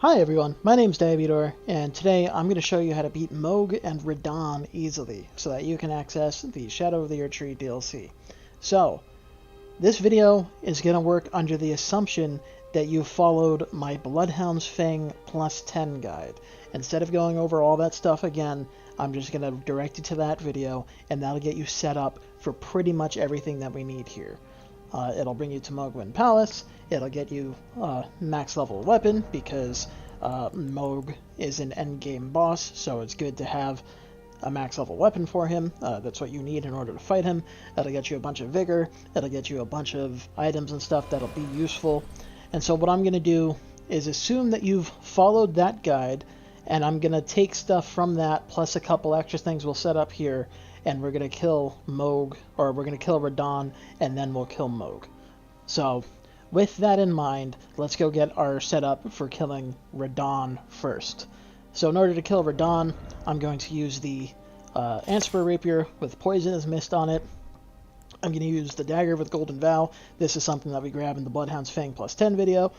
Hi everyone, my name's Vigor, and today I'm going to show you how to beat Mohg and Radahn easily, so that you can access the Shadow of the Erdtree DLC. So, this video is going to work under the assumption that you followed my Bloodhound's Fang plus 10 guide. Instead of going over all that stuff again, I'm just going to direct you to that video, and that'll get you set up for pretty much everything that we need here. It'll bring you to Mohgwyn Palace, it'll get you max level weapon, because Mohg is an endgame boss, so it's good to have a max level weapon for him. That's what you need in order to fight him. It'll get you a bunch of Vigor, it'll get you a bunch of items and stuff that'll be useful. And so what I'm going to do is assume that you've followed that guide, and I'm going to take stuff from that, plus a couple extra things we'll set up here, and we're going to kill Mohg, or we're going to kill Radahn, and then we'll kill Mohg. So, with that in mind, let's go get our setup for killing Radahn first. So in order to kill Radahn, I'm going to use the Antspur Rapier with Poisonous Mist on it. I'm going to use the Dagger with Golden Vow. This is something that we grab in the Bloodhound's Fang plus 10 video.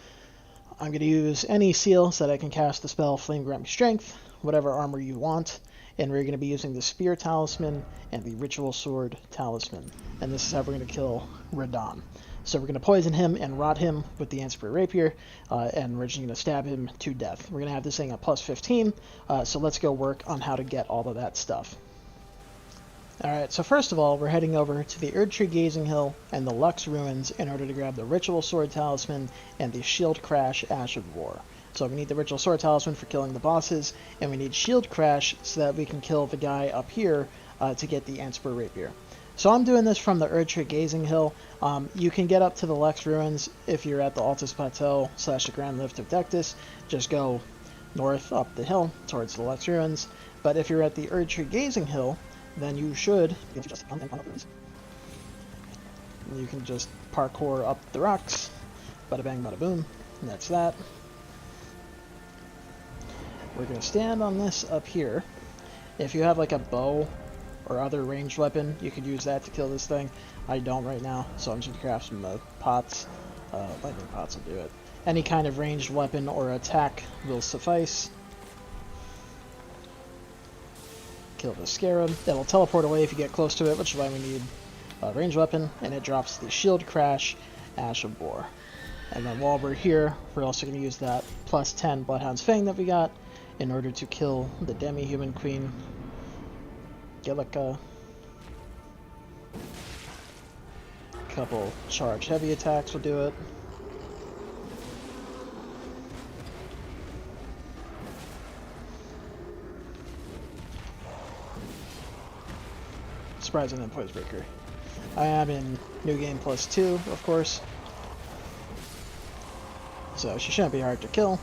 I'm going to use any seal so that I can cast the spell Flame Grant Me Strength, whatever armor you want. And we're going to be using the Spear Talisman and the Ritual Sword Talisman. And this is how we're going to kill Radahn. So we're going to poison him and rot him with the Antspur Rapier, and we're just going to stab him to death. We're going to have this thing at plus 15, so let's go work on how to get all of that stuff. Alright, so first of all, we're heading over to the Erdtree Gazing Hill and the Lux Ruins in order to grab the Ritual Sword Talisman and the Shield Crash Ash of War. So we need the Ritual Sword Talisman for killing the bosses, and we need Shield Crash so that we can kill the guy up here to get the Antspur Rapier. So I'm doing this from the Erdtree Gazing Hill. You can get up to the Lux Ruins if you're at the Altus Plateau / the Grand Lift of Dectus. Just go north up the hill towards the Lux Ruins. But if you're at the Erdtree Gazing Hill, then you should just you can just parkour up the rocks. Bada bang, bada boom. And that's that. We're going to stand on this up here. If you have like a bow or other ranged weapon, you could use that to kill this thing. I don't right now, so I'm just going to craft some pots. Lightning pots will do it. Any kind of ranged weapon or attack will suffice. Kill the scarab. It'll teleport away if you get close to it, which is why we need a ranged weapon, and it drops the Shield Crash Ash of War. And then while we're here, we're also going to use that plus 10 Bloodhound's Fang that we got in order to kill the Demihuman Queen. Get like a couple charge heavy attacks will do it. Surprising than Poise Breaker. I am in New Game plus 2, of course. So she shouldn't be hard to kill.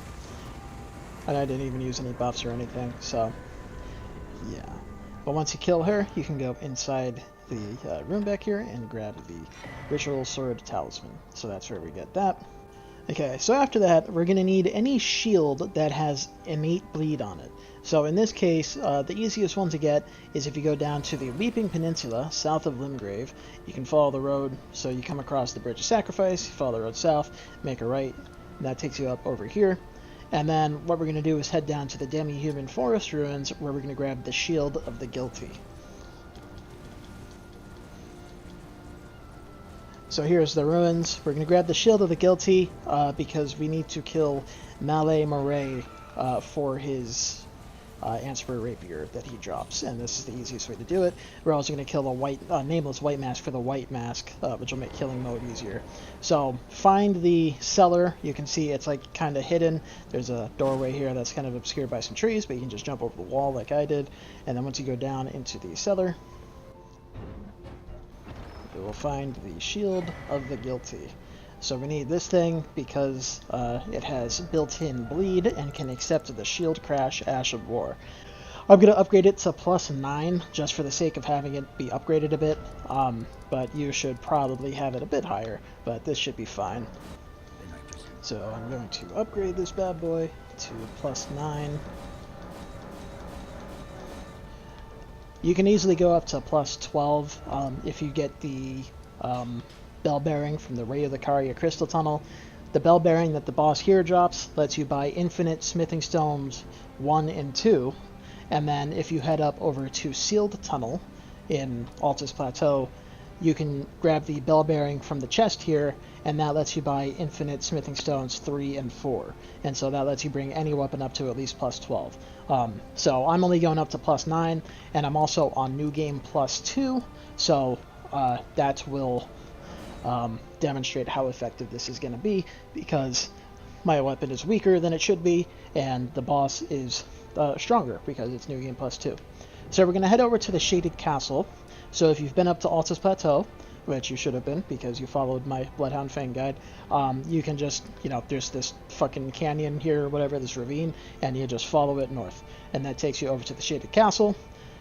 And I didn't even use any buffs or anything, so yeah. But once you kill her, you can go inside the room back here and grab the Ritual Sword Talisman. So that's where we get that. Okay, so after that, we're going to need any shield that has innate bleed on it. So in this case, the easiest one to get is if you go down to the Weeping Peninsula, south of Limgrave. You can follow the road, so you come across the Bridge of Sacrifice, you follow the road south, make a right, and that takes you up over here. And then what we're going to do is head down to the Demihuman Forest Ruins, where we're going to grab the Shield of the Guilty. So here's the ruins. We're going to grab the Shield of the Guilty because we need to kill Malay Moray for his Antspur Rapier that he drops, and this is the easiest way to do it. We're also going to kill the Nameless White Mask for the White Mask, which will make killing mode easier. So find the cellar. You can see it's like kind of hidden. There's a doorway here that's kind of obscured by some trees, but you can just jump over the wall like I did. And then once you go down into the cellar, you will find the Shield of the Guilty. So we need this thing because it has built-in bleed and can accept the Shield Crash Ash of War. I'm going to upgrade it to plus 9 just for the sake of having it be upgraded a bit, but you should probably have it a bit higher, but this should be fine. So I'm going to upgrade this bad boy to plus 9. You can easily go up to plus 12 if you get the bell bearing from the Ray of the Caria Crystal Tunnel. The bell bearing that the boss here drops lets you buy infinite smithing stones 1 and 2, and then if you head up over to Sealed Tunnel in Altus Plateau, you can grab the bell bearing from the chest here, and that lets you buy infinite smithing stones 3 and 4, and so that lets you bring any weapon up to at least plus 12. So I'm only going up to plus 9, and I'm also on New Game plus 2, so that will demonstrate how effective this is going to be, because my weapon is weaker than it should be, and the boss is stronger because it's New Game plus 2. So we're going to head over to the Shaded Castle. So if you've been up to Altus Plateau, which you should have been because you followed my Bloodhound Fang guide, you can just, there's this fucking canyon here or whatever, this ravine, and you just follow it north. And that takes you over to the Shaded Castle.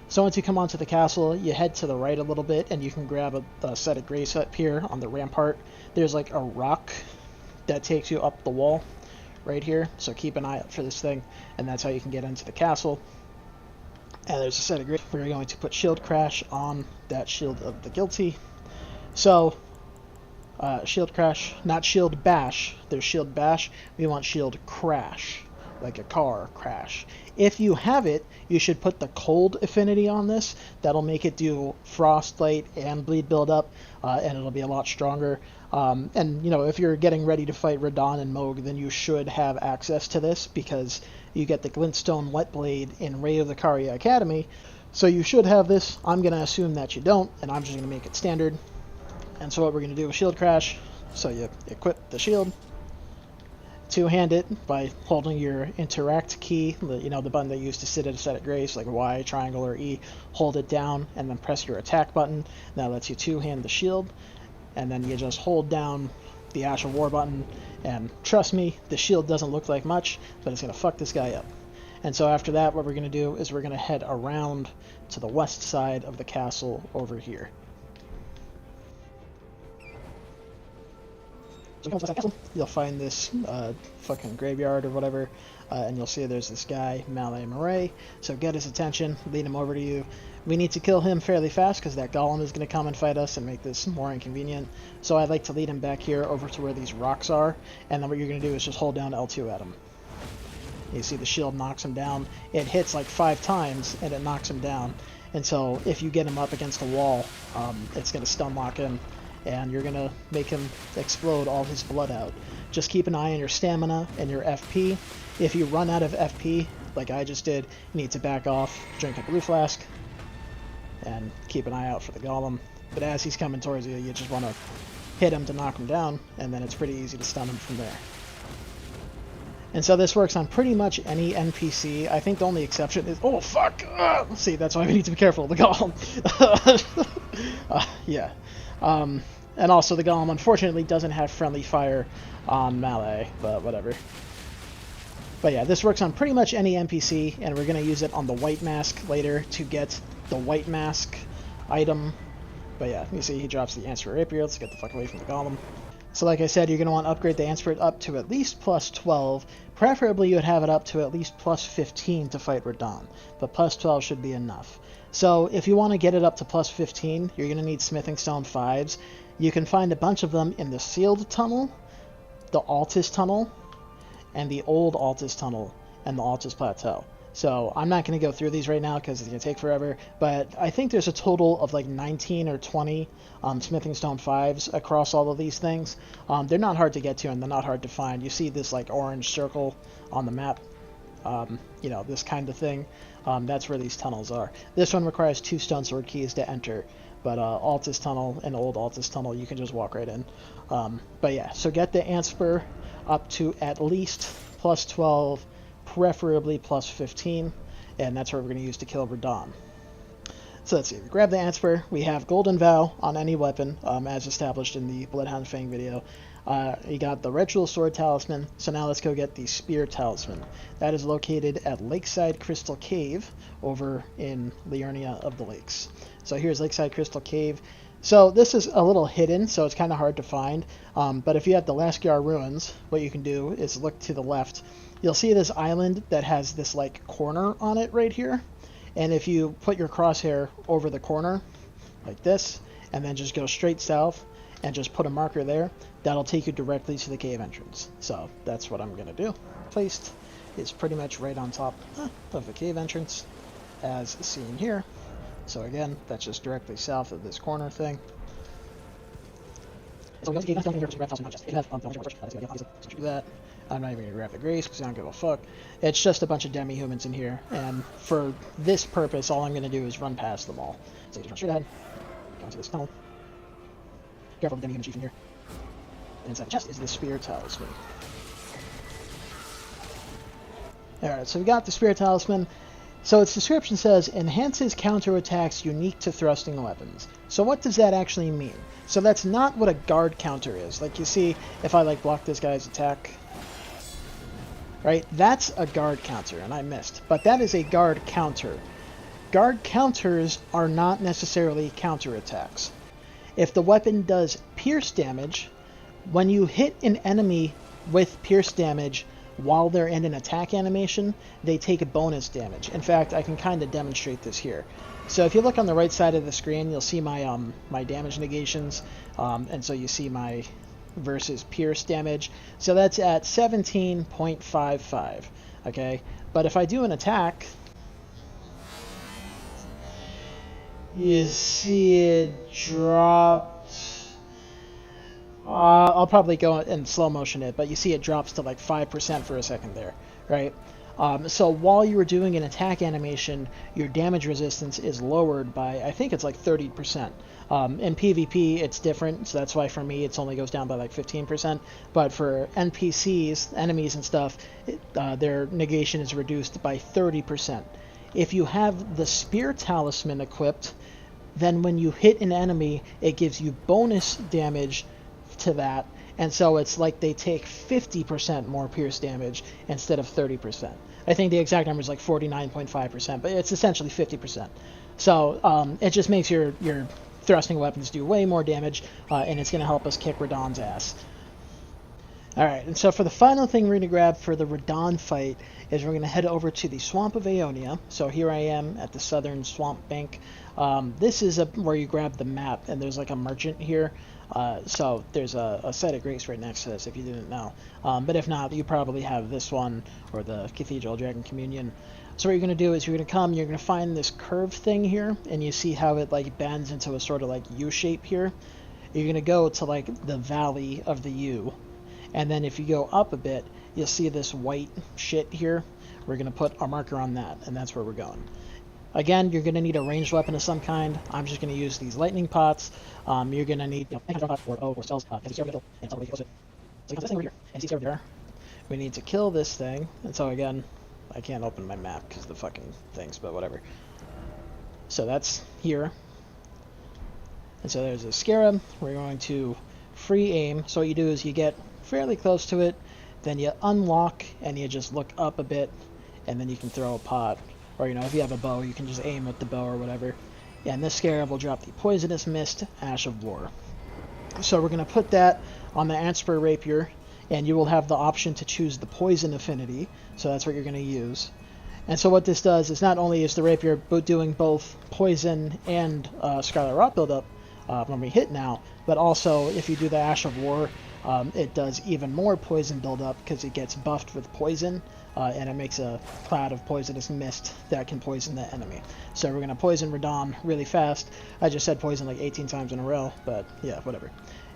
So once you come onto the castle, you head to the right a little bit, and you can grab a set of grace up here on the rampart. There's like a rock that takes you up the wall right here, so keep an eye out for this thing, and that's how you can get into the castle. And there's a set of grace. We're going to put Shield Crash on that Shield of the Guilty. So, Shield Crash, not Shield Bash. There's Shield Bash. We want Shield Crash, like a car crash. If you have it, you should put the Cold affinity on this. That'll make it do Frostlight and Bleed buildup, and it'll be a lot stronger. And, if you're getting ready to fight Radahn and Mohg, then you should have access to this, because you get the Glintstone Wetblade in Ray of the Caria Academy. So you should have this. I'm going to assume that you don't, and I'm just going to make it standard. And so what we're going to do with Shield Crash, so you equip the shield, two-hand it by holding your interact key, the button that you use to sit at a set of grace, like Y, triangle, or E. Hold it down and then press your attack button. That lets you two-hand the shield, and then you just hold down the Ash of War button, and trust me, the shield doesn't look like much, but it's going to fuck this guy up. And so after that, what we're going to do is we're going to head around to the west side of the castle over here. You'll find this fucking graveyard or whatever, and you'll see there's this guy, Malay Murray. So get his attention, lead him over to you. We need to kill him fairly fast because that golem is going to come and fight us and make this more inconvenient. So I'd like to lead him back here over to where these rocks are, and then what you're going to do is just hold down L2 at him. You see the shield knocks him down. It hits like 5 times and it knocks him down. And so if you get him up against a wall, it's going to stun lock him, and you're going to make him explode all his blood out. Just keep an eye on your stamina and your FP. If you run out of FP, like I just did, you need to back off, drink a blue flask, and keep an eye out for the golem. But as he's coming towards you, you just want to hit him to knock him down, and then it's pretty easy to stun him from there. And so this works on pretty much any NPC. I think the only exception is... Oh, fuck! See, that's why we need to be careful of the golem. Yeah. And also the golem, unfortunately, doesn't have friendly fire on Malay, but whatever. But yeah, this works on pretty much any NPC, and we're going to use it on the White Mask later to get the White Mask item. But yeah, you see he drops the Antspur Rapier. Let's get the fuck away from the golem. So like I said, you're going to want to upgrade the Antspur up to at least plus 12. Preferably you would have it up to at least plus 15 to fight Radahn, but plus 12 should be enough. So if you want to get it up to plus 15, you're going to need Smithing Stone 5s. You can find a bunch of them in the Sealed Tunnel, the Altus Tunnel, and the Old Altus Tunnel, and the Altus Plateau. So I'm not going to go through these right now because it's going to take forever, but I think there's a total of like 19 or 20 Smithing Stone 5s across all of these things. They're not hard to get to, and they're not hard to find. You see this like orange circle on the map, this kind of thing. That's where these tunnels are. This one requires 2 Stone Sword keys to enter, but Altus Tunnel and Old Altus Tunnel, you can just walk right in. But yeah, so get the Antspur up to at least plus 12, preferably plus 15, and that's what we're going to use to kill Radahn. So let's see, we grab the Antspur, we have Golden Vow on any weapon, as established in the Bloodhound Fang video. You got the Ritual Sword Talisman, so now let's go get the Spear Talisman. That is located at Lakeside Crystal Cave, over in Aeonia of the Lakes. So here's Lakeside Crystal Cave. So this is a little hidden, so it's kind of hard to find, but if you have the Laskyar Ruins, what you can do is look to the left. You'll see this island that has this like corner on it right here, and if you put your crosshair over the corner like this and then just go straight south, and just put a marker there, that'll take you directly to the cave entrance. So that's what I'm going to do. Placed is pretty much right on top of the cave entrance, as seen here. So again, that's just directly south of this corner thing. So we go to cave that. I'm not even going to grab the grace because I don't give a fuck. It's just a bunch of Demihumans in here, and for this purpose, all I'm going to do is run past them all. So you just run straight ahead, go into this tunnel. Careful of the Demihuman chief in here. And inside the chest is the Spear Talisman. Alright, so we got the Spear Talisman. So its description says, enhances counterattacks unique to thrusting weapons. So what does that actually mean? So that's not what a guard counter is. Like you see, if I like block this guy's attack, right? That's a guard counter, and I missed. But that is a guard counter. Guard counters are not necessarily counterattacks. If the weapon does pierce damage, when you hit an enemy with pierce damage while they're in an attack animation, they take a bonus damage. In fact, I can kind of demonstrate this here. So if you look on the right side of the screen, you'll see my my damage negations, and so you see my versus pierce damage. So that's at 17.55, okay? But if I do an attack, you see it dropped. I'll probably go in slow motion it, but you see it drops to like 5% for a second there, right? So while you were doing an attack animation, your damage resistance is lowered by, I think it's like 30%. In PvP, it's different, so that's why for me it only goes down by like 15%. But for NPCs, enemies and stuff, their negation is reduced by 30%. If you have the Spear Talisman equipped, then when you hit an enemy, it gives you bonus damage to that, and so it's like they take 50% more pierce damage instead of 30%. I think the exact number is like 49.5%, but it's essentially 50%. So it just makes your thrusting weapons do way more damage, and it's going to help us kick Radahn's ass. Alright, and so for the final thing we're going to grab for the Radahn fight is we're going to head over to the Swamp of Aeonia. So here I am at the southern swamp bank. This is where you grab the map, and there's like a merchant here. So there's a site of grace right next to this if you didn't know. But if not, you probably have this one or the Cathedral Dragon Communion. So what you're going to do is you're going to come, you're going to find this curved thing here, and you see how it like bends into a sort of like U shape here. You're going to go to like the valley of the U. And then if you go up a bit, you'll see this white shit here. We're going to put our marker on that, and that's where we're going. Again, you're going to need a ranged weapon of some kind. I'm just going to use these lightning pots. You're going to need or spells. We need to kill this thing. And so again, I can't open my map because of the fucking things, but whatever. So that's here. And so there's a scarab. We're going to free aim. So what you do is you get fairly close to it, then you unlock and you just look up a bit, and then you can throw a pot. Or, you know, if you have a bow, you can just aim with the bow or whatever. Yeah, and this scarab will drop the Poisonous Mist, Ash of War. So we're going to put that on the Antspur Rapier, and you will have the option to choose the Poison Affinity, so that's what you're going to use. And so what this does is not only is the Rapier doing both Poison and Scarlet Rot buildup when we hit now, but also if you do the Ash of War, it does even more Poison buildup because it gets buffed with Poison. And it makes a cloud of poisonous mist that can poison the enemy. So we're going to poison Radahn really fast. I just said poison like 18 times in a row, but yeah, whatever.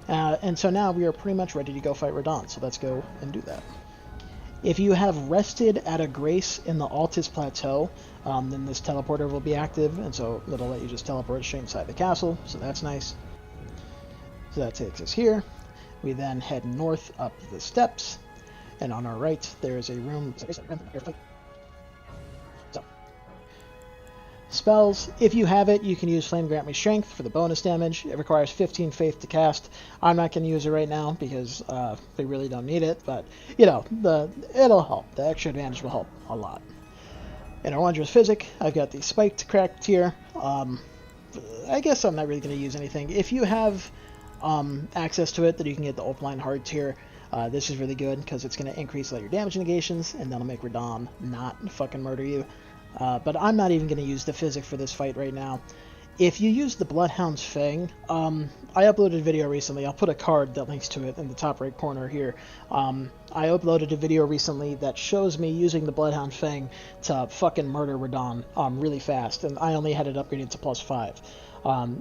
And so now we are pretty much ready to go fight Radahn, so let's go and do that. If you have rested at a grace in the Altus Plateau, then this teleporter will be active, and so it'll let you just teleport straight inside the castle, so that's nice. So that takes us here. We then head north up the steps. And on our right, there is a room. So, spells. If you have it, you can use Flame Grant Me Strength for the bonus damage. It requires 15 faith to cast. I'm not going to use it right now because we really don't need it. But, you know, it'll help. The extra advantage will help a lot. In our Wondrous Physic, I've got the Spiked Cracked tier. I guess I'm not really going to use anything. If you have access to it, then you can get the Opaline Hard tier. This is really good because it's going to increase all your damage negations, and that'll make Radahn not fucking murder you. But I'm not even going to use the Physic for this fight right now. If you use the Bloodhound's Fang, I uploaded a video recently. I'll put a card that links to it in the top right corner here. I uploaded a video recently that shows me using the Bloodhound Fang to fucking murder Radahn really fast, and I only had it upgraded to +5.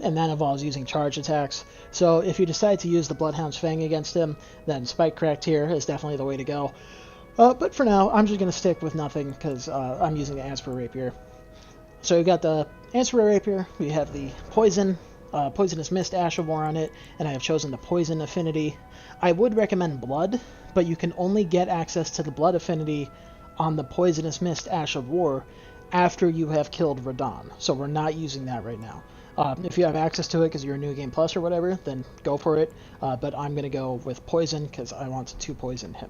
And that involves using charge attacks. So if you decide to use the Bloodhound's Fang against him, then Spike-Cracked here is definitely the way to go. But for now, I'm just going to stick with nothing, because I'm using the Antspur Rapier. So we've got the Antspur Rapier, we have the Poisonous Mist Ash of War on it, and I have chosen the Poison affinity. I would recommend Blood, but you can only get access to the Blood affinity on the Poisonous Mist Ash of War after you have killed Radahn, so we're not using that right now. If you have access to it because you're a New Game Plus or whatever, then go for it, but I'm going to go with Poison because I want to poison him.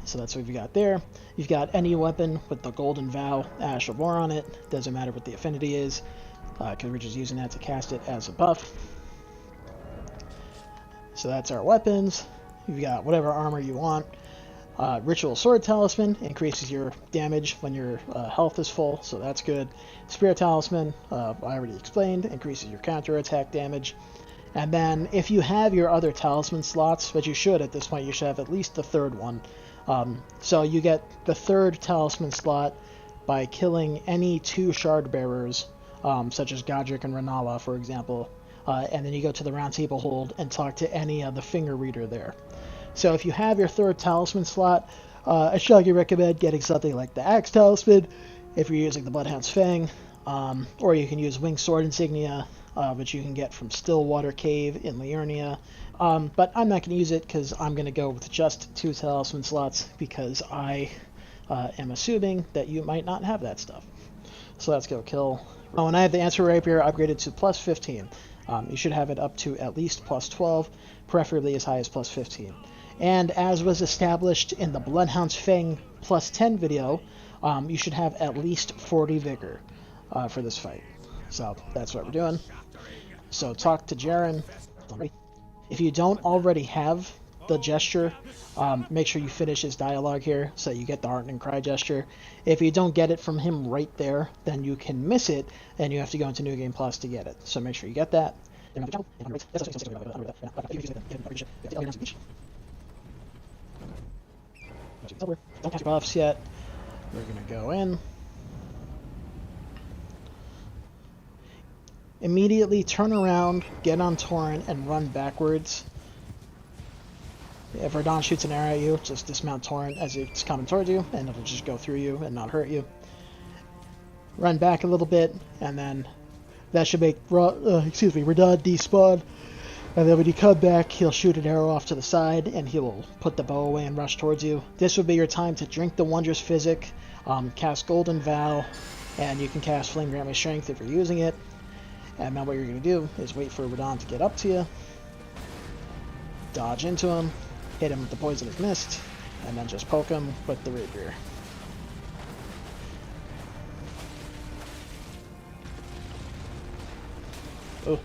So that's what we've got there. You've got any weapon with the Golden Vow Ash of War on it. Doesn't matter what the affinity is, because we're just using that to cast it as a buff. So that's our weapons. You've got whatever armor you want. Ritual Sword Talisman increases your damage when your health is full, so that's good. Spear Talisman, I already explained, increases your counterattack damage. And then if you have your other talisman slots, which you should at this point, you should have at least the third one. So you get the third talisman slot by killing any 2 shard bearers, such as Godric and Rennala, for example. And then you go to the Round Table Hold and talk to any of the finger reader there. So if you have your third talisman slot, I strongly recommend getting something like the Axe Talisman if you're using the Bloodhound's Fang, or you can use Winged Sword Insignia, which you can get from Stillwater Cave in Aeonia. But I'm not going to use it because I'm going to go with just 2 talisman slots because I am assuming that you might not have that stuff. So let's go kill. Oh, and I have the Antspur Rapier upgraded to +15. You should have it up to at least +12, preferably as high as +15. And as was established in the Bloodhound's Fang +10 video, you should have at least 40 Vigor for this fight. So that's what we're doing. So talk to Jaren. If you don't already have the gesture, make sure you finish his dialogue here so you get the Heartening Cry gesture. If you don't get it from him right there, then you can miss it and you have to go into New Game Plus to get it. So make sure you get that. Don't cast buffs yet. We're going to go in. Immediately turn around, get on Torrent, and run backwards. If Radahn shoots an arrow at you, just dismount Torrent as it's coming towards you, and it'll just go through you and not hurt you. Run back a little bit, and then that should make Radahn despawn. And then when you come back, he'll shoot an arrow off to the side, and he will put the bow away and rush towards you. This would be your time to drink the Wondrous Physic, cast Golden Vow, and you can cast Flame Grant Me Strength if you're using it. And now what you're going to do is wait for Radahn to get up to you, dodge into him, hit him with the Poisonous Mist, and then just poke him with the Rapier. Oh.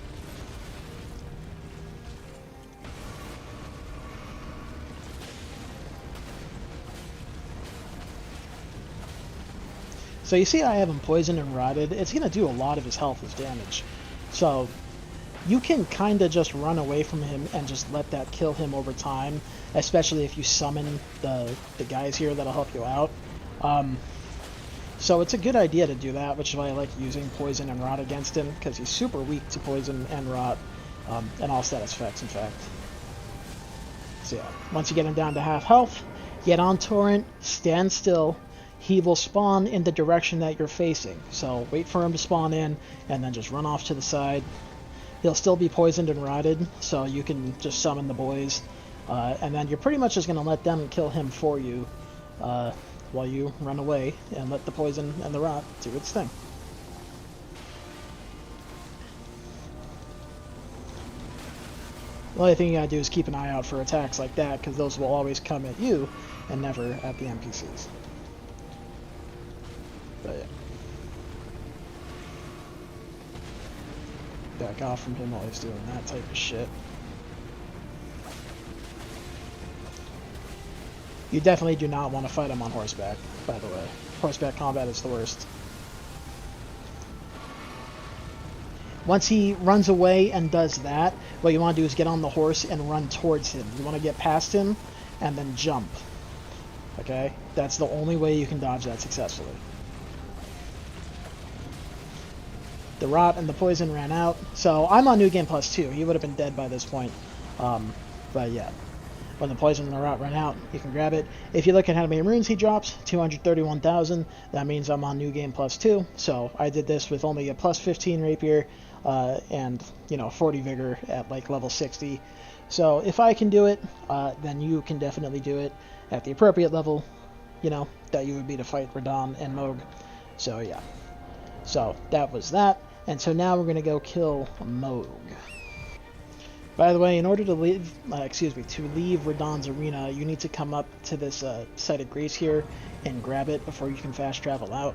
So you see I have him poisoned and rotted. It's going to do a lot of his health as damage. So you can kind of just run away from him and just let that kill him over time, especially if you summon the guys here that'll help you out. So it's a good idea to do that, which is why I like using Poison and Rot against him, because he's super weak to Poison and Rot, and all status effects, in fact. So yeah, once you get him down to half health, get on Torrent, stand still. He will spawn in the direction that you're facing, so wait for him to spawn in, and then just run off to the side. He'll still be poisoned and rotted, so you can just summon the boys, and then you're pretty much just going to let them kill him for you while you run away and let the poison and the rot do its thing. The only thing you gotta do is keep an eye out for attacks like that, because those will always come at you and never at the NPCs. But yeah. Back off from him while he's doing that type of shit. You definitely do not want to fight him on horseback, by the way. Horseback combat is the worst. Once he runs away and does that, what you want to do is get on the horse and run towards him. You want to get past him and then jump. Okay? That's the only way you can dodge that successfully. The rot and the poison ran out. So I'm on New Game Plus 2. He would have been dead by this point. But yeah. When the poison and the rot run out, you can grab it. If you look at how many runes he drops, 231,000. That means I'm on New Game Plus 2. So I did this with only a plus 15 Rapier and 40 Vigor at like level 60. So if I can do it, then you can definitely do it at the appropriate level, that you would be to fight Radahn and Mohg. So yeah. So that was that. And so now we're going to go kill Mohg. By the way, in order to leave, Radahn's arena, you need to come up to this site of grace here and grab it before you can fast travel out.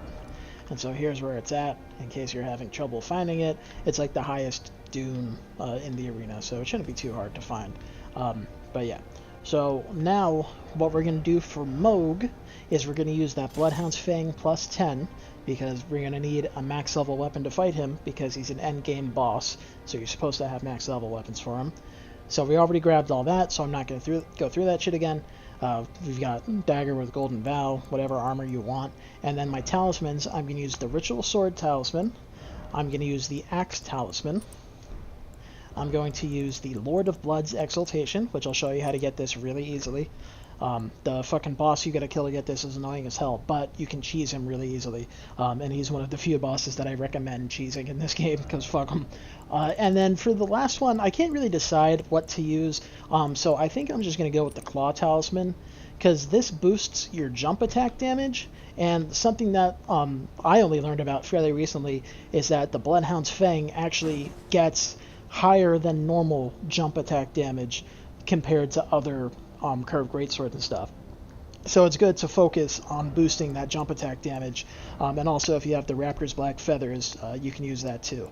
And so here's where it's at, in case you're having trouble finding it. It's like the highest dune in the arena, so it shouldn't be too hard to find. But yeah. So now, what we're going to do for Mohg is we're going to use that Bloodhound's Fang plus 10, because we're going to need a max level weapon to fight him, because he's an endgame boss, so you're supposed to have max level weapons for him. So we already grabbed all that, so I'm not going to go through that shit again. We've got Dagger with Golden Vow, whatever armor you want, and then my talismans, I'm going to use the Ritual Sword Talisman, I'm going to use the Axe Talisman, I'm going to use the Lord of Blood's Exultation, which I'll show you how to get this really easily. The fucking boss you gotta kill to get this is annoying as hell, but you can cheese him really easily. And he's one of the few bosses that I recommend cheesing in this game, because fuck him. And then for the last one, I can't really decide what to use, so I think I'm just gonna go with the Claw Talisman, because this boosts your jump attack damage, and something that I only learned about fairly recently is that the Bloodhound's Fang actually gets higher than normal jump attack damage compared to other curved greatswords and stuff. So it's good to focus on boosting that jump attack damage, and also if you have the Rapier's Black Feathers, you can use that too.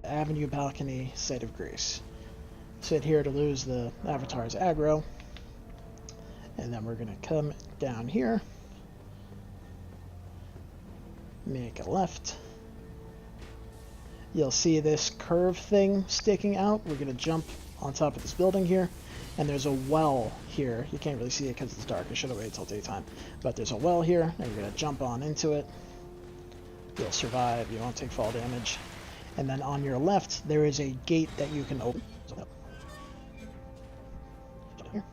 Avenue Balcony, Site of Grace. Sit here to lose the Avatar's aggro. And then we're going to come down here. Make a left. You'll see this curve thing sticking out. We're going to jump on top of this building here. And there's a well here. You can't really see it because it's dark. I should have waited till daytime. But there's a well here, and you're going to jump on into it. You'll survive. You won't take fall damage. And then on your left, there is a gate that you can open. Here.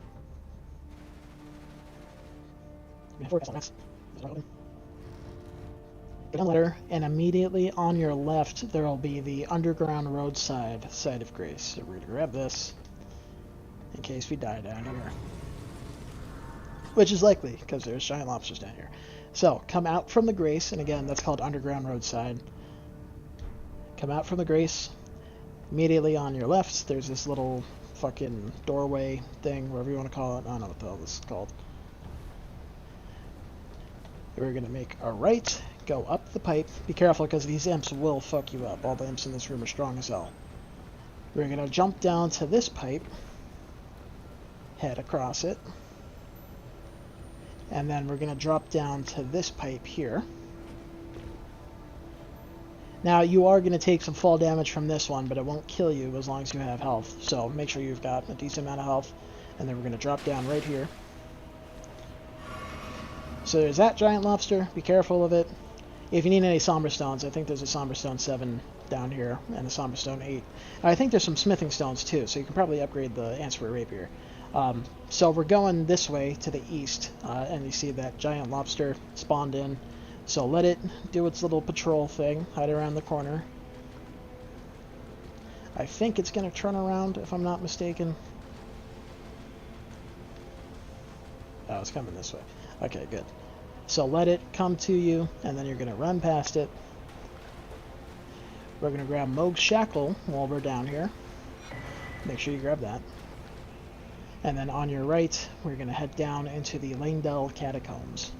Get a letter, and immediately on your left, there will be the underground roadside site of grace. So we're going to grab this in case we die down here. Which is likely, because there's giant lobsters down here. So, come out from the grace, and again, that's called underground roadside. Come out from the grace. Immediately on your left, there's this little fucking doorway thing, whatever you want to call it. I don't know what the hell this is called. We're going to make a right, go up the pipe. Be careful, because these imps will fuck you up. All the imps in this room are strong as hell. We're going to jump down to this pipe, head across it, and then we're going to drop down to this pipe here. Now, you are going to take some fall damage from this one, but it won't kill you as long as you have health. So make sure you've got a decent amount of health. And then we're going to drop down right here. So there's that giant lobster. Be careful of it. If you need any Somber Stones, I think there's a Somber Stone 7 down here and a Somber Stone 8. I think there's some Smithing Stones too, so you can probably upgrade the Antspur Rapier. So we're going this way to the east, and you see that giant lobster spawned in. So let it do its little patrol thing, hide around the corner. I think it's going to turn around, if I'm not mistaken. Oh, it's coming this way. Okay, good. So let it come to you, and then you're going to run past it. We're going to grab Mohg's Shackle while we're down here. Make sure you grab that. And then on your right, we're going to head down into the Leyndell Catacombs.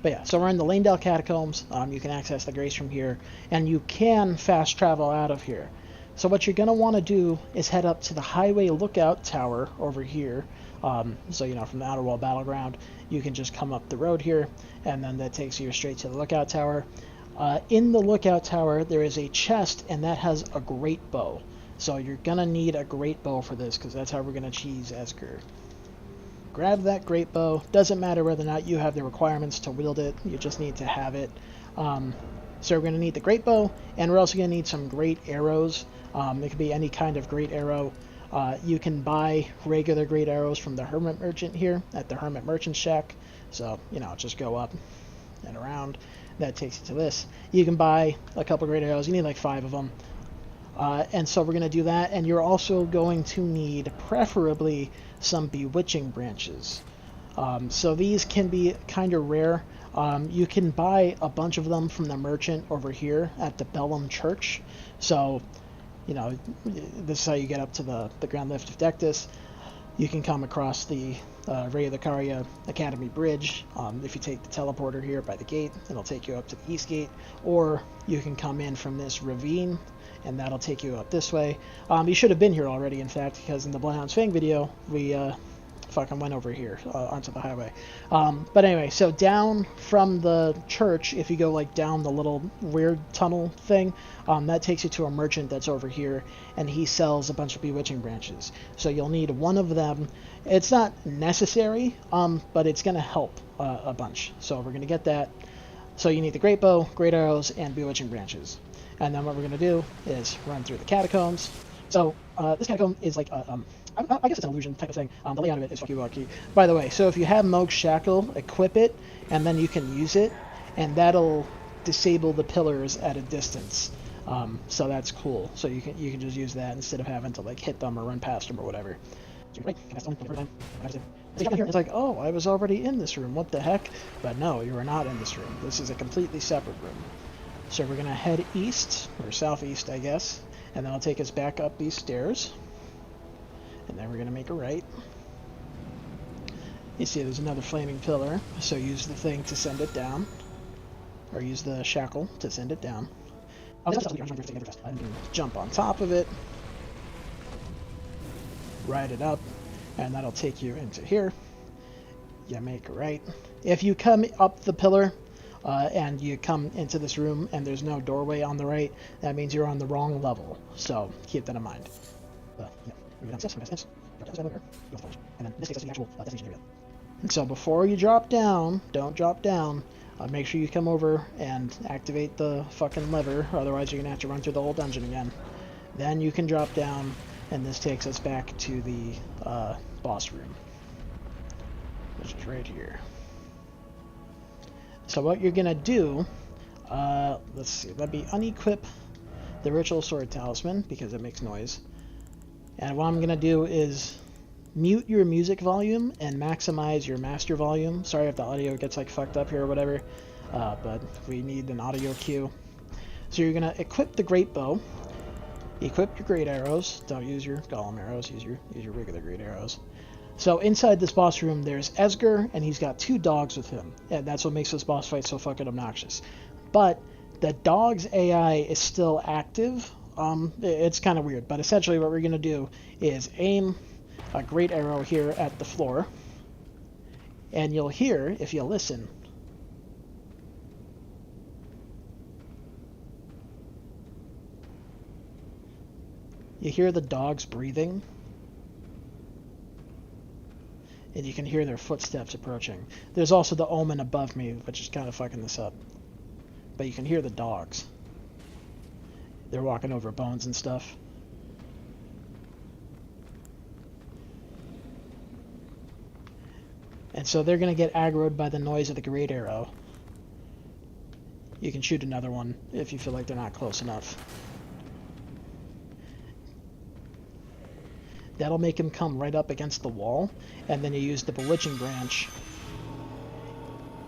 But yeah, so we're in the Leyndell Catacombs. You can access the Grace from here, and you can fast travel out of here. So what you're going to want to do is head up to the Highway Lookout Tower over here. So, you know, from the Outer Wall Battleground, you can just come up the road here, and then that takes you straight to the Lookout Tower. In the Lookout Tower, there is a chest, and that has a great bow. So you're going to need a great bow for this, because that's how we're going to cheese Esgar. Grab that great bow. Doesn't matter whether or not you have the requirements to wield it. You just need to have it. So we're going to need the great bow, and we're also going to need some great arrows. It could be any kind of great arrow. You can buy regular great arrows from the Hermit Merchant here at the Hermit Merchant Shack. So, you know, just go up and around. That takes you to this. You can buy a couple great arrows. You need like 5 of them. And so we're going to do that, and you're also going to need, preferably, some bewitching branches. So these can be kind of rare. You can buy a bunch of them from the merchant over here at the Bellum Church. So, you know, this is how you get up to the Grand Lift of Dectus. You can come across the Ray Lucaria Academy Bridge. If you take the teleporter here by the gate, it'll take you up to the East Gate. Or you can come in from this ravine, and that'll take you up this way. You should have been here already, in fact, because in the Bloodhound's Fang video, we fucking went over here onto the highway. But anyway, so down from the church, if you go like down the little weird tunnel thing, that takes you to a merchant that's over here, and he sells a bunch of bewitching branches. So you'll need one of them. It's not necessary, but it's going to help a bunch. So we're going to get that. So you need the great bow, great arrows, and bewitching branches. And then what we're going to do is run through the catacombs. So this catacomb is like, I guess it's an illusion type of thing. The layout of it is fucking wacky. By the way, so if you have Mohg's Shackle, equip it, and then you can use it, and that'll disable the pillars at a distance. So that's cool. So you can just use that instead of having to like hit them or run past them or whatever. It's like, oh, I was already in this room. What the heck? But no, you are not in this room. This is a completely separate room. So we're going to head east, or southeast, I guess, and then I'll take us back up these stairs, and then we're going to make a right. You see there's another flaming pillar, so use the thing to send it down, or use the shackle to send it down. Jump on top of it, ride it up, and that'll take you into here. You make a right. If you come up the pillar, and you come into this room and there's no doorway on the right, that means you're on the wrong level. So keep that in mind. And so before you drop down, don't drop down. Make sure you come over and activate the fucking lever, otherwise you're going to have to run through the whole dungeon again. Then you can drop down, and this takes us back to the boss room, which is right here. So what you're going to do, let's see, let me unequip the Ritual Sword Talisman, because it makes noise. And what I'm going to do is mute your music volume and maximize your master volume. Sorry if the audio gets like fucked up here or whatever, but we need an audio cue. So you're going to equip the Great Bow, equip your Great Arrows, don't use your Golem Arrows, use your regular Great Arrows. So inside this boss room, there's Esgar, and he's got 2 dogs with him. And that's what makes this boss fight so fucking obnoxious. But the dog's AI is still active. It's kind of weird, but essentially what we're going to do is aim a great arrow here at the floor. And you'll hear, if you listen, you hear the dogs breathing. And you can hear their footsteps approaching. There's also the omen above me, which is kind of fucking this up. But you can hear the dogs. They're walking over bones and stuff. And so they're going to get aggroed by the noise of the great arrow. You can shoot another one if you feel like they're not close enough. That'll make him come right up against the wall, and then you use the Bewitching Branch,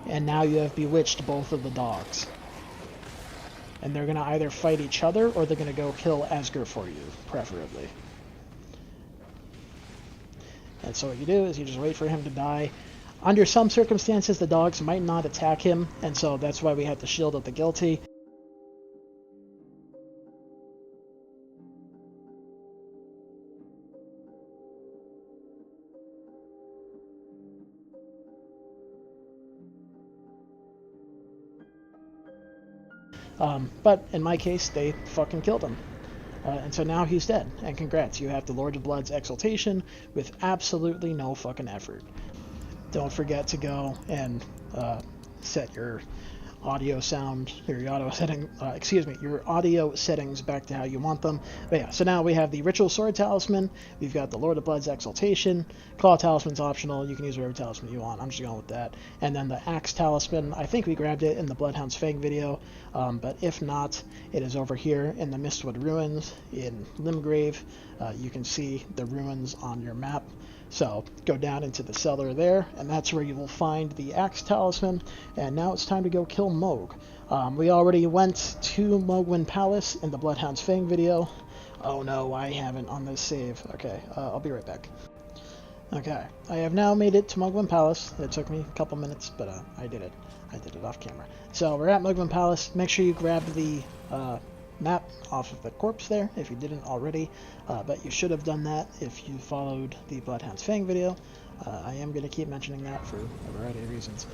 and now you have bewitched both of the dogs. And they're going to either fight each other, or they're going to go kill Esgar for you, preferably. And so what you do is you just wait for him to die. Under some circumstances, the dogs might not attack him, and so that's why we have the Shield of the Guilty. But in my case, they fucking killed him. And so now he's dead. And congrats, you have the Lord of Blood's Exultation with absolutely no fucking effort. Don't forget to go and set your audio sound, or your audio setting, your audio settings back to how you want them. But yeah, so now we have the Ritual Sword Talisman, we've got the Lord of Blood's Exultation, Claw Talisman's optional, you can use whatever talisman you want, I'm just going with that. And then the Axe Talisman, I think we grabbed it in the Bloodhound's Fang video, but if not, it is over here in the Mistwood Ruins in Limgrave. You can see the ruins on your map. So go down into the cellar there, and that's where you will find the Axe Talisman. And now it's time to go kill Mohg. We already went to Mohgwyn Palace in the Bloodhound's Fang video. Oh no, I haven't on this save. Okay, I'll be right back. Okay, I have now made it to Mohgwyn Palace. It took me a couple minutes, but I did it. I did it off camera. So we're at Mohgwyn Palace. Make sure you grab the map off of the corpse there if you didn't already, but you should have done that if you followed the Bloodhound's Fang video. I am going to keep mentioning that for a variety of reasons.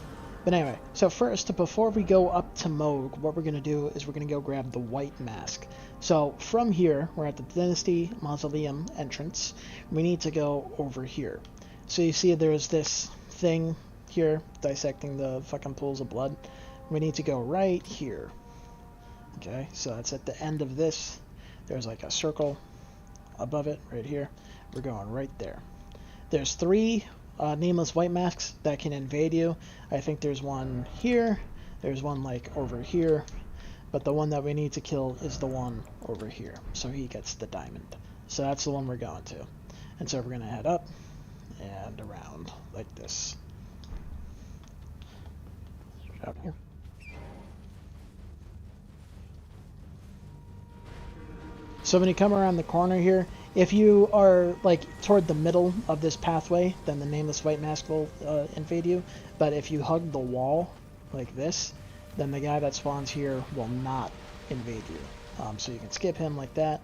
But anyway, so first, before we go up to Mohg, what we're going to do is we're going to go grab the White Mask. So from here, we're at the Dynasty Mausoleum entrance. We need to go over here. So you see there's this thing here dissecting the fucking pools of blood. We need to go right here. Okay, so that's at the end of this. There's like a circle above it right here. We're going right there. There's 3 nameless white masks that can invade you. I think there's one here. There's one like over here. But the one that we need to kill is the one over here. So he gets the diamond. So that's the one we're going to. And so we're going to head up and around like this. Up here. So when you come around the corner here, if you are like toward the middle of this pathway, then the nameless white mask will invade you. But if you hug the wall like this, then the guy that spawns here will not invade you. So you can skip him like that,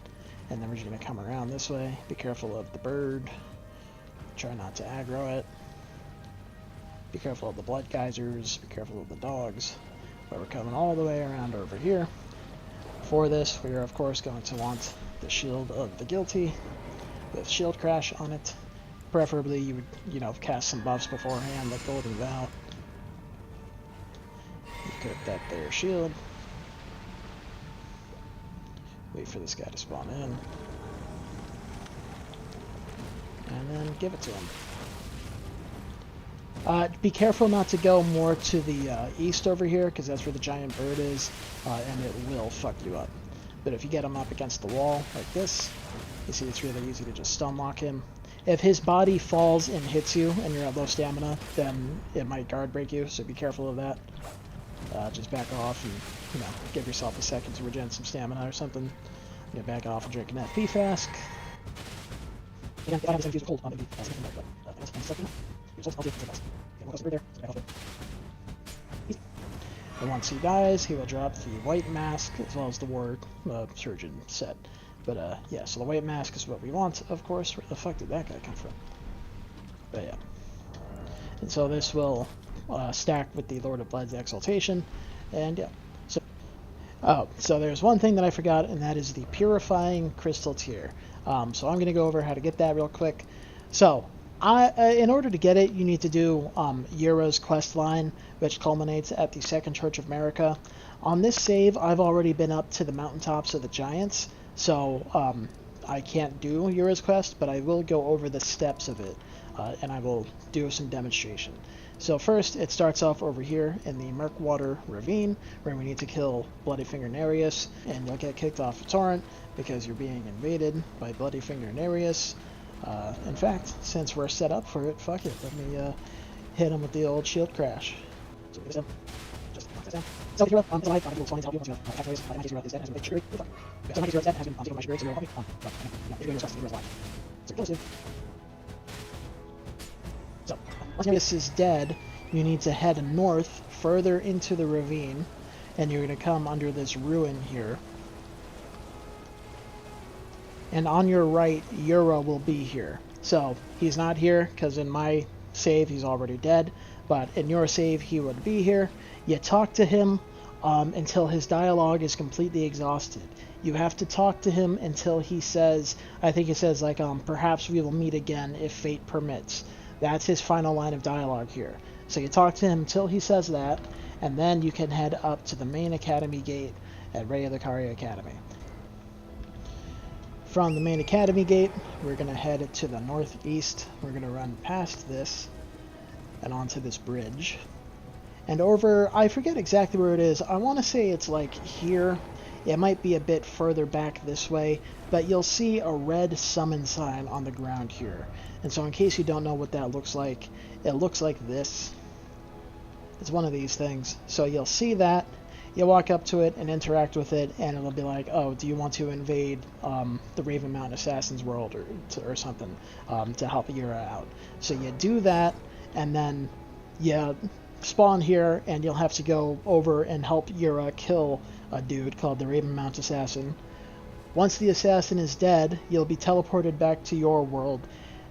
and then we're just going to come around this way. Be careful of the bird. Try not to aggro it. Be careful of the blood geysers. Be careful of the dogs. But we're coming all the way around over here. For this, we are of course going to want the Shield of the Guilty with Shield Crash on it. Preferably you would, cast some buffs beforehand, like Golden Vow. Equip that there shield. Wait for this guy to spawn in. And then give it to him. Be careful not to go more to the east over here, because that's where the giant bird is, and it will fuck you up. But if you get him up against the wall like this, you see it's really easy to just stun lock him. If his body falls and hits you and you're at low stamina, then it might guard break you, so be careful of that. Just back off and, give yourself a second to regen some stamina or something. Back off and drink an FP flask. Again, if I have this infused cold, I'll be something like that. That's 1 second. I'll take the best. Okay, we'll go there. So back off there. And once he dies, he will drop the white mask as well as the war surgeon set. But yeah, so the white mask is what we want, of course. Where the fuck did that guy come from? But yeah. And so this will stack with the Lord of Blood's Exultation. And yeah. So there's one thing that I forgot, and that is the Purifying Crystal Tier. So I'm going to go over how to get that real quick. So in order to get it, you need to do Yura's Questline, which culminates at the Second Church of Marika. On this save, I've already been up to the mountaintops of the Giants, so I can't do Yura's Quest, but I will go over the steps of it, and I will do some demonstration. So first, it starts off over here in the Murkwater Ravine, where we need to kill Bloody Finger Nereus, and you'll get kicked off a torrent because you're being invaded by Bloody Finger Nereus. In fact, since we're set up for it, fuck it, let me hit him with the old shield crash. So this him. Just knock this down. So hero, this life, I will spawn these help you once you have hero is dead, has been triggered. So my hero is dead, has been taken my trigger, so you're helping. You're doing your stuff, the hero's alive. So kill us, dude. Once this is dead, you need to head north further into the ravine, and you're going to come under this ruin here. And on your right, Yura will be here. So, he's not here, because in my save he's already dead, but in your save he would be here. You talk to him until his dialogue is completely exhausted. You have to talk to him until he says, I think he says, like, perhaps we will meet again if fate permits. That's his final line of dialogue here. So you talk to him until he says that, and then you can head up to the main academy gate at Radahn Academy. From the main academy gate, we're going to head to the northeast. We're going to run past this and onto this bridge. And over, I forget exactly where it is. I want to say it's like here. It might be a bit further back this way, but you'll see a red summon sign on the ground here. And so in case you don't know what that looks like, it looks like this. It's one of these things. So you'll see that. You walk up to it and interact with it, and it'll be like, oh, do you want to invade the Raven Mountain Assassin's world or something to help Yura out? So you do that, and then you spawn here, and you'll have to go over and help Yura kill a dude called the Raven Mountain Assassin. Once the assassin is dead, you'll be teleported back to your world.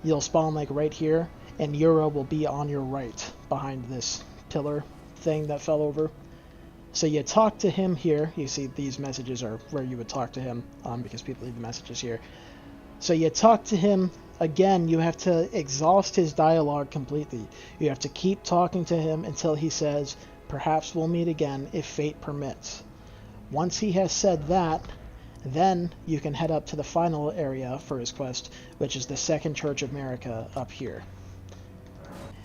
You'll spawn like right here, and Yura will be on your right behind this pillar thing that fell over. So you talk to him here. You see these messages are where you would talk to him because people leave the messages here. So you talk to him. Again, you have to exhaust his dialogue completely. You have to keep talking to him until he says, perhaps we'll meet again if fate permits. Once he has said that, then you can head up to the final area for his quest, which is the Second Church of Marika up here.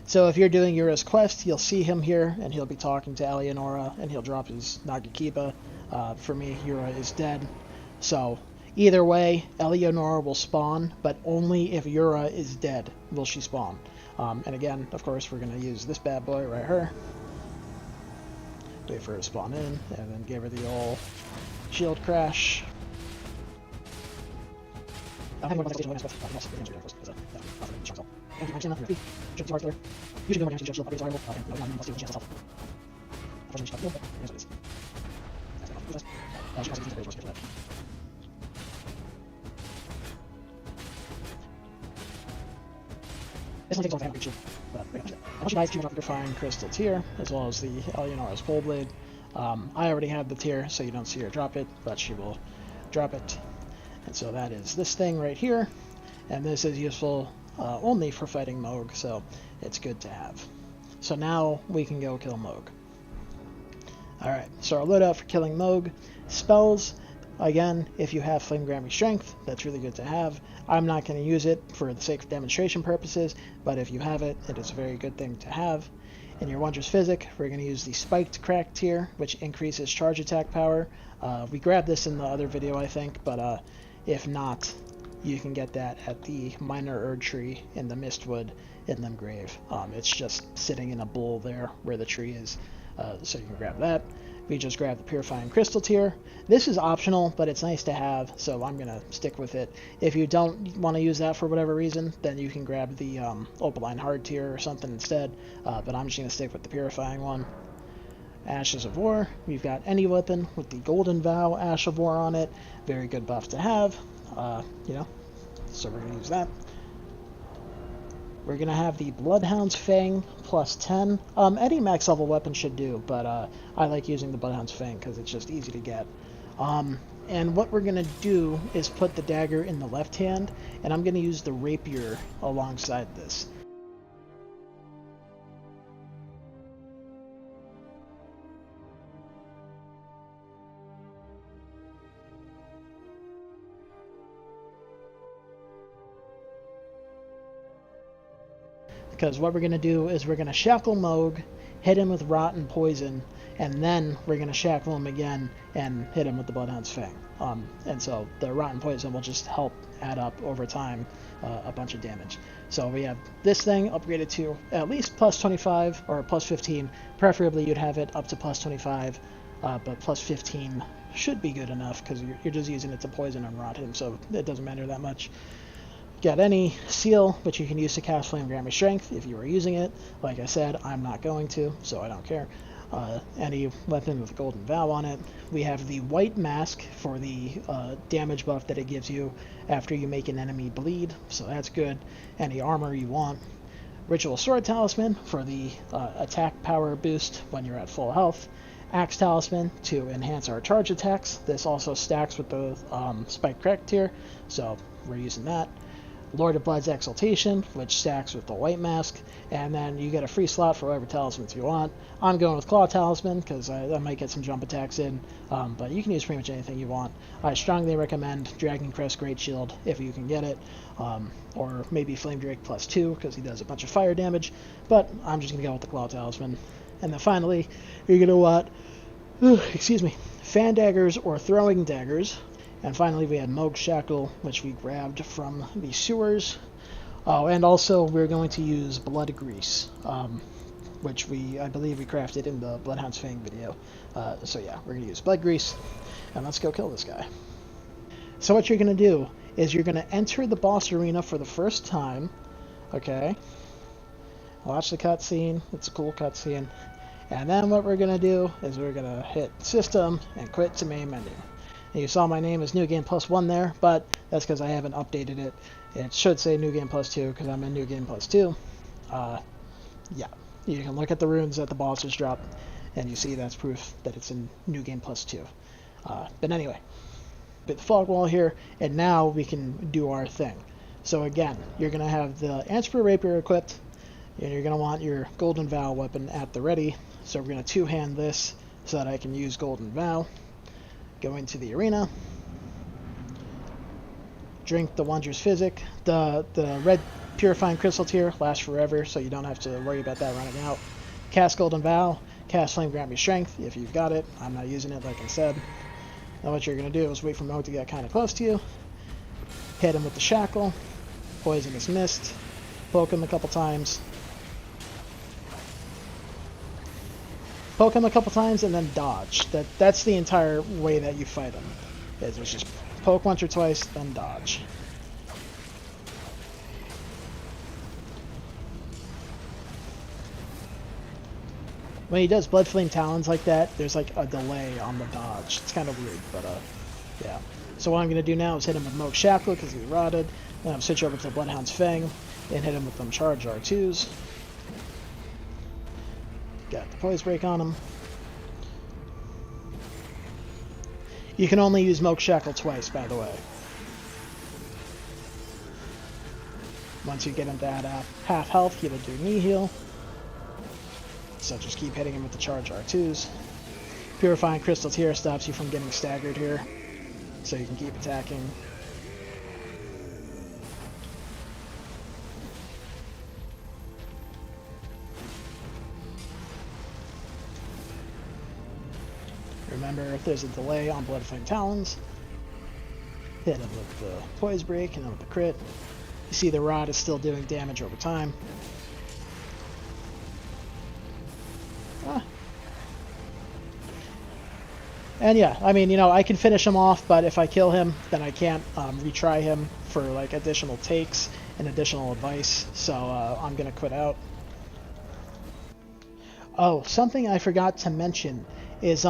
So if you're doing Yura's quest, you'll see him here, and he'll be talking to Eleonora, and he'll drop his Nagakiba. For me, Yura is dead. So either way, Eleonora will spawn, but only if Yura is dead will she spawn. And again, of course, we're going to use this bad boy right here. Wait for her to spawn in, and then give her the old shield crash. This one takes off the but once you die, you drop your Purifying crystals here, as well as the Eleonora's pole blade. I already have the tier, so you don't see her drop it, but she will drop it. And so that is this thing right here, and this is useful only for fighting Mohg, so it's good to have. So now we can go kill Mohg. Alright, so our loadout for killing Mohg. Spells, again, if you have Flame Gramming Strength, that's really good to have. I'm not going to use it for the sake of demonstration purposes, but if you have it, it is a very good thing to have. In your Wondrous Physic, we're going to use the Spiked Crack tier, which increases charge attack power. We grabbed this in the other video, I think, but if not, you can get that at the minor Erdtree in the Mistwood Inland Grave. It's just sitting in a bowl there where the tree is, so you can grab that. We just grab the Purifying Crystal tier. This is optional, but it's nice to have, so I'm going to stick with it. If you don't want to use that for whatever reason, then you can grab the Opaline Hard tier or something instead, but I'm just going to stick with the Purifying one. Ashes of War. We've got any weapon with the Golden Vow Ash of War on it. Very good buff to have, you know, so we're going to use that. We're going to have the Bloodhound's Fang plus 10. Any max level weapon should do, but I like using the Bloodhound's Fang because it's just easy to get. And what we're going to do is put the dagger in the left hand, and I'm going to use the Rapier alongside this. Because what we're going to do is we're going to shackle Mohg, hit him with Rotten Poison, and then we're going to shackle him again and hit him with the Bloodhound's Fang. And so the Rotten Poison will just help add up over time a bunch of damage. So we have this thing upgraded to at least plus 25 or plus 15. Preferably you'd have it up to plus 25, but plus 15 should be good enough because you're just using it to poison and rot him, so it doesn't matter that much. get any seal, which you can use to cast Flame Grant Me Strength if you are using it. Like I said, I'm not going to, so I don't care. Any weapon with a golden vow on it. We have the white mask for the damage buff that it gives you after you make an enemy bleed, so that's good. Any armor you want. Ritual Sword Talisman for the attack power boost when you're at full health. Axe Talisman to enhance our charge attacks. This also stacks with the Spike Crack tier, so we're using that. Lord of Blood's Exultation, which stacks with the white mask, and then you get a free slot for whatever talismans you want. I'm going with Claw Talisman because I might get some jump attacks in, but you can use pretty much anything you want. I strongly recommend Dragon Crest Great Shield if you can get it, or maybe Flame Drake +2 because he does a bunch of fire damage, but I'm just going to go with the Claw Talisman. And then finally, you're going to want, excuse me, Fan Daggers or Throwing Daggers. And finally, we had Mohg's Shackle, which we grabbed from the sewers. Oh, and also we're going to use Blood Grease, which I believe we crafted in the Bloodhound's Fang video. So yeah, we're going to use Blood Grease, and let's go kill this guy. So what you're going to do is you're going to enter the boss arena for the first time, okay? Watch the cutscene. It's a cool cutscene. And then what we're going to do is we're going to hit System and quit to main menu. And you saw my name is New Game +1 there, but that's because I haven't updated it. It should say New Game +2 because I'm in New Game +2. Yeah, you can look at the runes that the bosses drop, and you see that's proof that it's in New Game +2. But anyway, bit the fog wall here, and now we can do our thing. So again, you're going to have the Antspur Rapier equipped, and you're going to want your Golden Vow weapon at the ready. So we're going to two-hand this so that I can use Golden Vow. Go into the arena, drink the Wondrous Physic. The red Purifying Crystal tier lasts forever, so you don't have to worry about that running out. Cast Golden Vow, cast Flame Grant Me Strength if you've got it. I'm not using it, like I said. Now what you're going to do is wait for Mohg to get kind of close to you, hit him with the Shackle, Poisonous Mist, poke him a couple times, and then dodge. That's the entire way that you fight him. It's just poke once or twice, then dodge. When he does Blood Flame Talons like that, there's like a delay on the dodge. It's kind of weird, but yeah. So what I'm going to do now is hit him with Mohg's Shackle because he's rotted. Then I'm switch over to the Bloodhound's Fang and hit him with them charge R2s. Got the Poise Break on him. You can only use Mohg's Shackle twice, by the way. Once you get into that half health, he will do knee heal. So just keep hitting him with the charge R2s. Purifying Crystal Tier stops you from getting staggered here, so you can keep attacking. Remember, if there's a delay on Blood Flame Talons, hit him with the Poise Break and then with the crit. You see the rod is still doing damage over time. And yeah, I mean, you know, I can finish him off, but if I kill him, then I can't retry him for like additional takes and additional advice, so I'm gonna quit out. Oh, something I forgot to mention is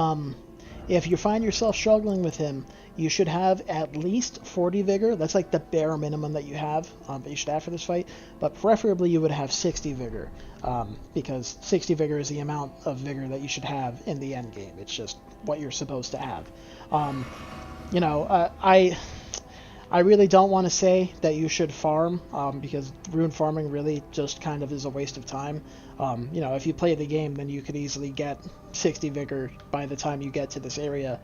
if you find yourself struggling with him, you should have at least 40 Vigor. That's like the bare minimum that you have, that you should have for this fight. But preferably you would have 60 Vigor, because 60 Vigor is the amount of Vigor that you should have in the end game. It's just what you're supposed to have. You know, I really don't want to say that you should farm, because rune farming really just kind of is a waste of time. You know, if you play the game, then you could easily get 60 Vigor by the time you get to this area,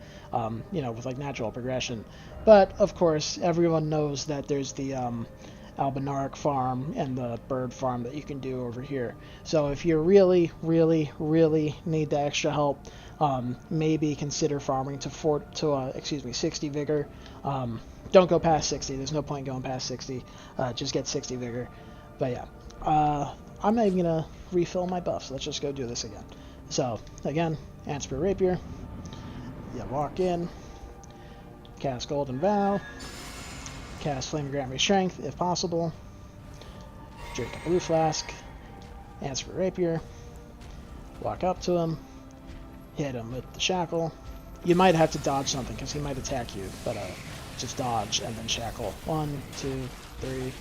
you know, with like natural progression. But, of course, everyone knows that there's the Albinaric farm and the bird farm that you can do over here. So if you really, really, really need the extra help, maybe consider farming to 60 Vigor. Don't go past 60. There's no point going past 60. Just get 60 Vigor. But yeah, I'm not even going to refill my buffs. Let's just go do this again. So, again, Antspur Rapier. You walk in, cast Golden Vow, Cast Flame Grant Me Strength if possible. Drink a blue flask. Antspur Rapier. Walk up to him. Hit him with the Shackle. You might have to dodge something because he might attack you, but just dodge and then Shackle. 1, 2, 3.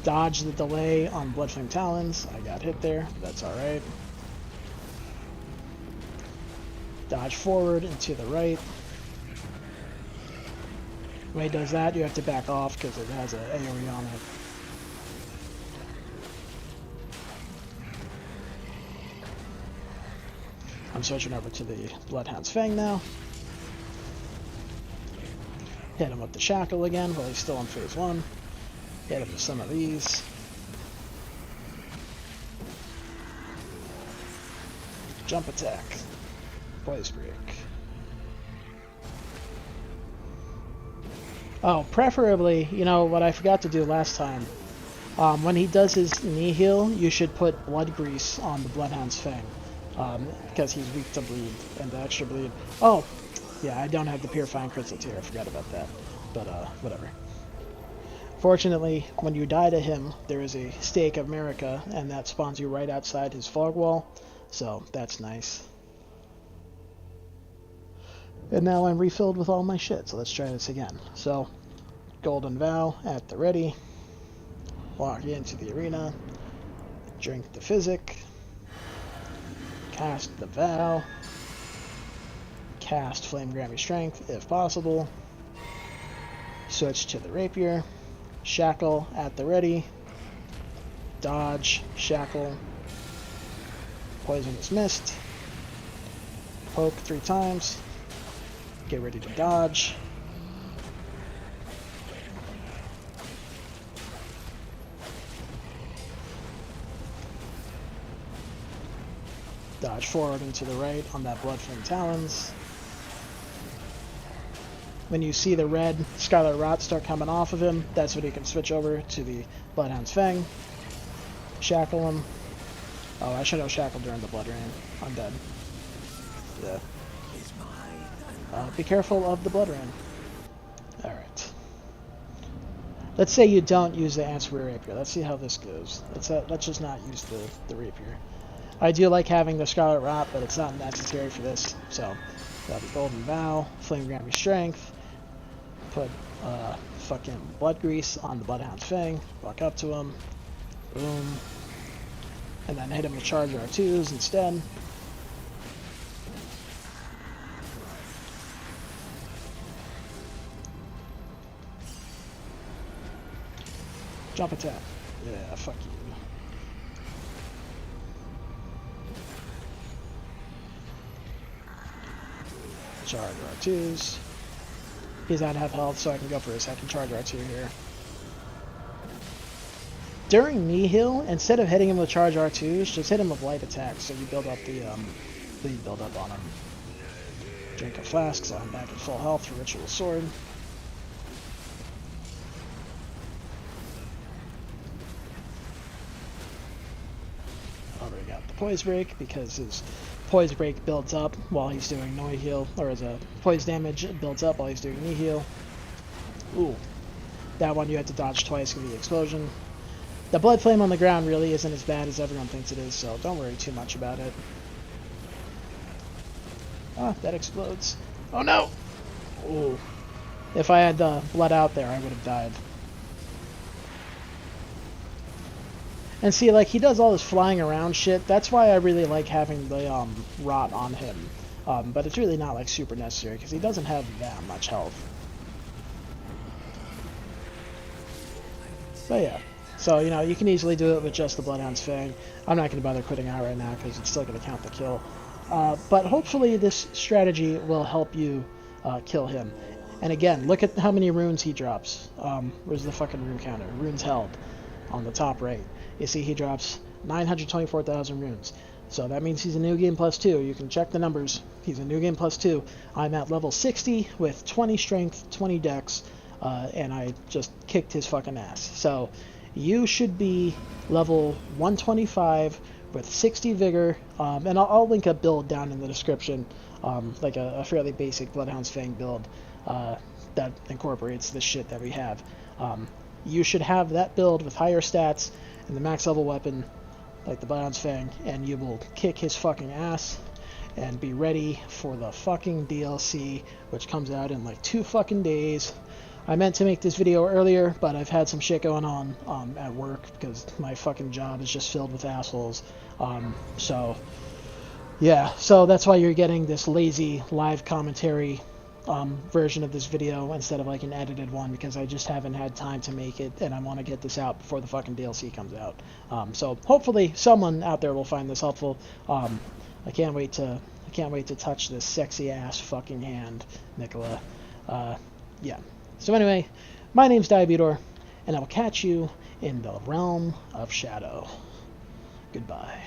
Dodge the delay on Bloodflame Talons. I got hit there. That's alright. Dodge forward and to the right. When he does that, you have to back off because it has an Aeonia on it. I'm switching over to the Bloodhound's Fang now. Hit him with the Shackle again while he's still in phase 1. Hit him with some of these. Jump attack. Poise break. Oh, preferably, you know, what I forgot to do last time. When he does his knee heal, you should put blood grease on the Bloodhound's Fang. Because he's weak to bleed and the extra bleed. Oh, yeah, I don't have the Purifying crystals here. I forgot about that. But, whatever. Fortunately, when you die to him, there is a stake of Marika, and that spawns you right outside his fog wall. So, that's nice. And now I'm refilled with all my shit, so let's try this again. So, Golden Vow at the ready. Walk into the arena. Drink the Physic. Cast the Vow. Cast Flame Grant Me Strength, if possible. Switch to the Rapier. Shackle at the ready. Dodge. Shackle. Poisonous Mist. Poke 3 times. Get ready to dodge. Dodge forward and to the right on that Bloodflame Talons. When you see the red Scarlet Rot start coming off of him, that's when you can switch over to the Bloodhound's Fang. Shackle him. Oh, I should have shackled during the Blood Rain. I'm dead. Yeah. Be careful of the Blood Rain. Alright. Let's say you don't use the Antspur Rapier. Let's see how this goes. Let's just not use the Rapier. I do like having the Scarlet Rot, but it's not necessary for this. So, that'll be Golden Vow, Flame Grant Me Strength, put fucking Blood Grease on the Bloodhound's Fang, walk up to him, boom, and then hit him with Charge R2s instead. Jump attack. Yeah, fuck you. Charge R2s. He's out of half health, so I can go for a second Charge R2 here. During knee heal, instead of hitting him with Charge R2s, just hit him with light attacks, so you build up the bleed build up on him. Drink a flask, so I'm back at full health for Ritual Sword. Already got the Poise Break, because his Poise Break builds up while he's doing knee heal, or as a poise damage builds up while he's doing knee heal. Ooh. That one you had to dodge twice with the explosion. The Blood Flame on the ground really isn't as bad as everyone thinks it is, so don't worry too much about it. Ah, that explodes. Oh no! Ooh. If I had blood out there, I would have died. And see, like, he does all this flying around shit. That's why I really like having the rot on him. But it's really not, like, super necessary, because he doesn't have that much health. But yeah. So, you know, you can easily do it with just the Bloodhound's Fang. I'm not going to bother quitting out right now, because it's still going to count the kill. But hopefully this strategy will help you kill him. And again, look at how many runes he drops. Where's the fucking rune counter? Runes held on the top right. You see he drops 924,000 runes. So that means he's a new game plus 2. You can check the numbers. He's a new game plus 2. I'm at level 60 with 20 strength, 20 dex, and I just kicked his fucking ass. So you should be level 125 with 60 vigor, and I'll link a build down in the description, like a fairly basic Bloodhound's Fang build. that incorporates the shit that we have. You should have that build with higher stats and the max level weapon, like the Bion's Fang, and you will kick his fucking ass and be ready for the fucking DLC, which comes out in like 2 fucking days. I meant to make this video earlier, but I've had some shit going on at work because my fucking job is just filled with assholes. So yeah, so that's why you're getting this lazy live commentary version of this video instead of like an edited one, because I just haven't had time to make it, and I want to get this out before the fucking DLC comes out. So hopefully someone out there will find this helpful. I can't wait to touch this sexy ass fucking hand, Nicola. Yeah. So anyway, my name's Demihuman, and I will catch you in the realm of shadow. Goodbye.